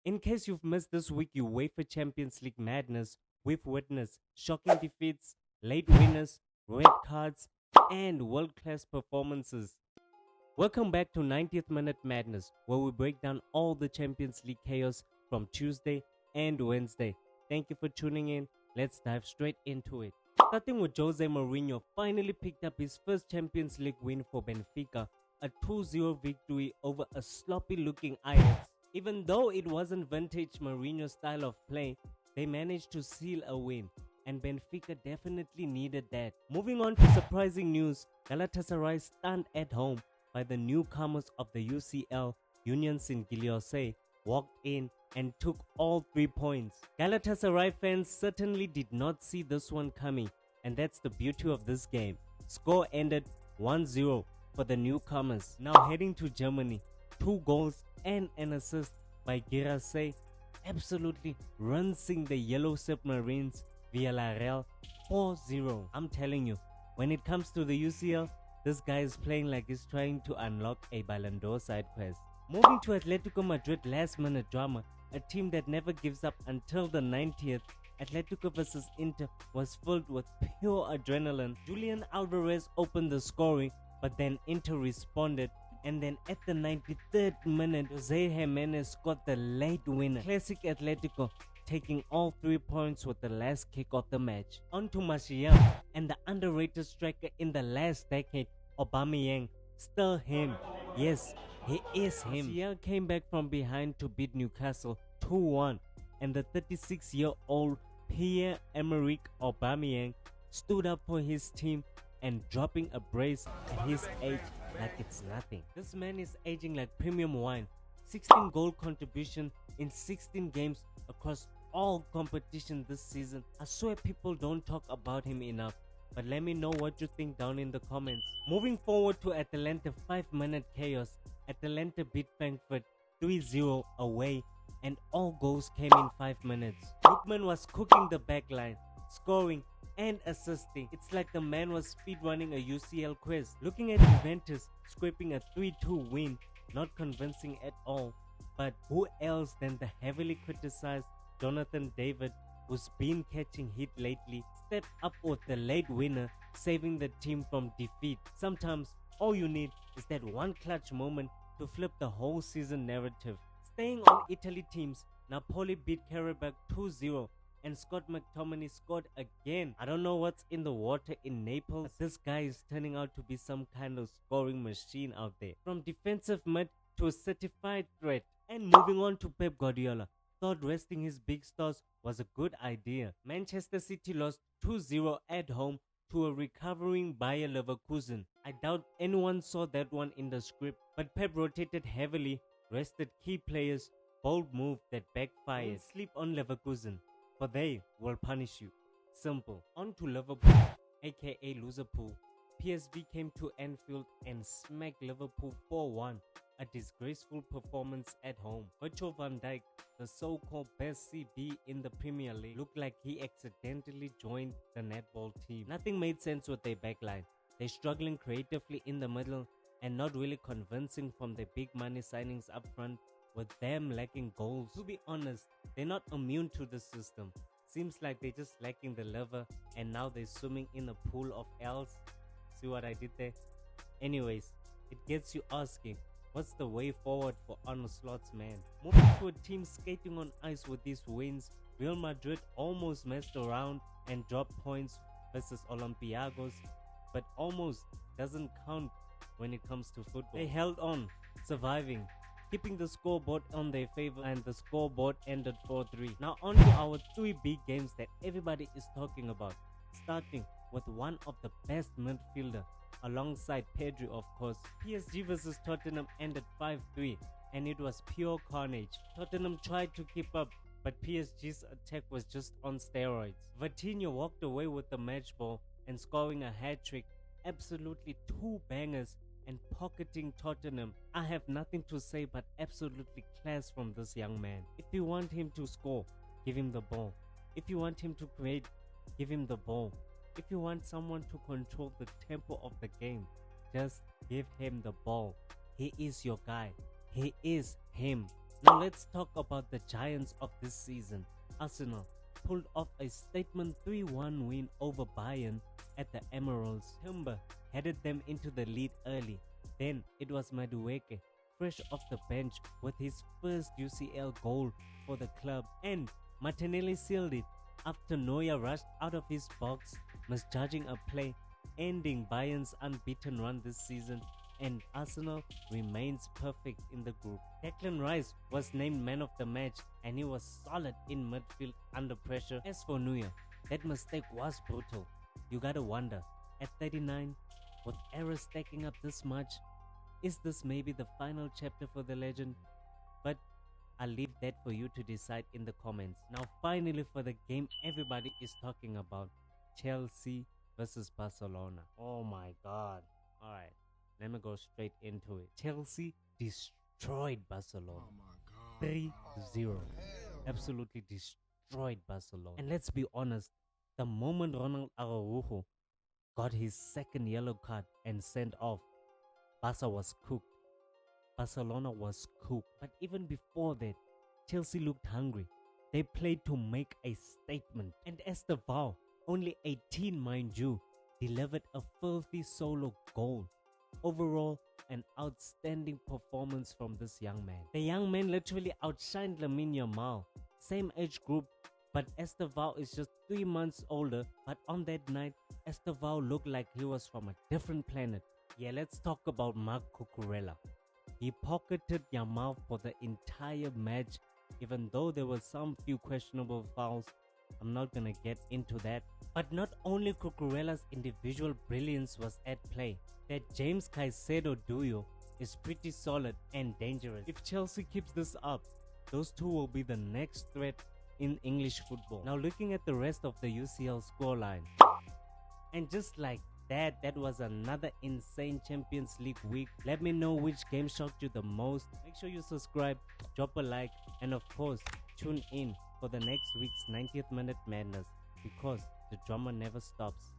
In case you've missed this week UEFA Champions League madness, we've witnessed shocking defeats, late winners, red cards, and world-class performances. Welcome back to 90th Minute Madness, where we break down all the Champions League chaos from Tuesday and Wednesday. Thank you for tuning in. Let's dive straight into it. Starting with Jose Mourinho finally picked up his first Champions League win for Benfica, a 2-0 victory over a sloppy-looking Ajax. Even though it wasn't vintage Mourinho's style of play, they managed to seal a win, and Benfica definitely needed that. Moving on to surprising news, Galatasaray stunned at home by the newcomers of the UCL, Union Saint-Gilloise, walked in and took all 3 points. Galatasaray fans certainly did not see this one coming, and that's the beauty of this game. Score ended 1-0 for the newcomers. Now heading to Germany, 2 goals and an assist by Girasay, absolutely rinsing the Yellow Submarines Villarreal 4-0. I'm telling you, when it comes to the UCL, this guy is playing like he's trying to unlock a Ballon d'Or side quest. Moving to Atletico Madrid last minute drama, a team that never gives up until the 90th, Atletico vs Inter was filled with pure adrenaline. Julian Alvarez opened the scoring, but then Inter responded, and then at the 93rd minute, Jose Jimenez scored the late winner. Classic Atletico taking all 3 points with the last kick of the match. On to Marseille and the underrated striker in the last decade, Aubameyang. Still him. Yes, he is him. Marseille came back from behind to beat Newcastle 2-1, and the 36-year-old Pierre-Emerick Aubameyang stood up for his team and dropping a brace at his age like it's nothing. This man is aging like premium wine. 16 goal contribution in 16 games across all competition this season. I swear people don't talk about him enough, but let me know what you think down in the comments. Moving forward to Atalanta 5-minute chaos. Atalanta beat Frankfurt 3-0 away, and all goals came in 5 minutes. Lookman was cooking the backline, scoring and assisting. It's like the man was speedrunning a UCL quiz. Looking at Juventus scraping a 3-2 win, not convincing at all. But who else than the heavily criticized Jonathan David, who's been catching heat lately, stepped up with the late winner, saving the team from defeat. Sometimes all you need is that one clutch moment to flip the whole season narrative. Staying on Italy teams, Napoli beat Qarabağ 2-0. And Scott McTominay scored again. I don't know what's in the water in Naples, but this guy is turning out to be some kind of scoring machine out there. From defensive mid to a certified threat. And moving on to Pep Guardiola, thought resting his big stars was a good idea. Manchester City lost 2-0 at home to a recovering Bayer Leverkusen. I doubt anyone saw that one in the script, but Pep rotated heavily, rested key players, bold move that backfired. Don't sleep on Leverkusen, for they will punish you. Simple. On to Liverpool, aka Loserpool. PSV came to Anfield and smacked Liverpool 4-1. A disgraceful performance at home. Virgil van Dijk, the so-called best CB in the Premier League, looked like he accidentally joined the netball team. Nothing made sense with their backline. They're struggling creatively in the middle and not really convincing from their big money signings up front, with them lacking goals. To be honest, they're not immune to the system. Seems like they're just lacking the liver, and now they're swimming in a pool of L's. See what I did there? Anyways, it gets you asking, what's the way forward for Arne Slot's man? Moving to a team skating on ice with these wins, Real Madrid almost messed around and dropped points versus Olympiacos, but almost doesn't count when it comes to football. They held on, surviving, keeping the scoreboard on their favor, and the scoreboard ended 4-3. Now on to our 3 big games that everybody is talking about, starting with one of the best midfielder, alongside Pedri of course. PSG vs Tottenham ended 5-3, and it was pure carnage. Tottenham tried to keep up, but PSG's attack was just on steroids. Vitinha walked away with the match ball and scoring a hat-trick, absolutely 2 bangers, and pocketing Tottenham. I have nothing to say but absolutely class from this young man. If you want him to score, give him the ball. If you want him to create, give him the ball. If you want someone to control the tempo of the game, just give him the ball. He is your guy. He is him. Now let's talk about the giants of this season. Arsenal pulled off a statement 3-1 win over Bayern at the Emeralds. Timber headed them into the lead early. Then it was Madueke, fresh off the bench with his first UCL goal for the club, and Martinelli sealed it after Neuer rushed out of his box, misjudging a play, ending Bayern's unbeaten run this season, and Arsenal remains perfect in the group. Declan Rice was named man of the match, and he was solid in midfield under pressure. As for Neuer, that mistake was brutal. You gotta wonder, at 39, with errors stacking up this much, is this maybe the final chapter for the legend? But I'll leave that for you to decide in the comments. Now finally, for the game everybody is talking about, Chelsea versus Barcelona. Oh my god. Alright, let me go straight into it. Chelsea destroyed Barcelona. Oh my god. 3-0. Absolutely destroyed Barcelona. And let's be honest, the moment Ronald Araujo got his second yellow card and sent off, Barca was cooked. Barcelona was cooked. But even before that, Chelsea looked hungry. They played to make a statement. And Estevao, only 18 mind you, delivered a filthy solo goal. Overall, an outstanding performance from this young man. The young man literally outshined Lamine Yamal. Same age group, but Estevao is just 3 months older. But on that night, Estevao looked like he was from a different planet. Yeah, let's talk about Marc Cucurella. He pocketed Yamal for the entire match, even though there were some few questionable fouls. I'm not gonna get into that. But not only Cucurella's individual brilliance was at play, that James Caicedo duo is pretty solid and dangerous. If Chelsea keeps this up, those two will be the next threat in English football. Now looking at the rest of the UCL scoreline, and just like that was another insane Champions League week. Let me know which game shocked you the most. Make sure you subscribe, drop a like, and of course tune in for the next week's 90th minute madness, because the drama never stops.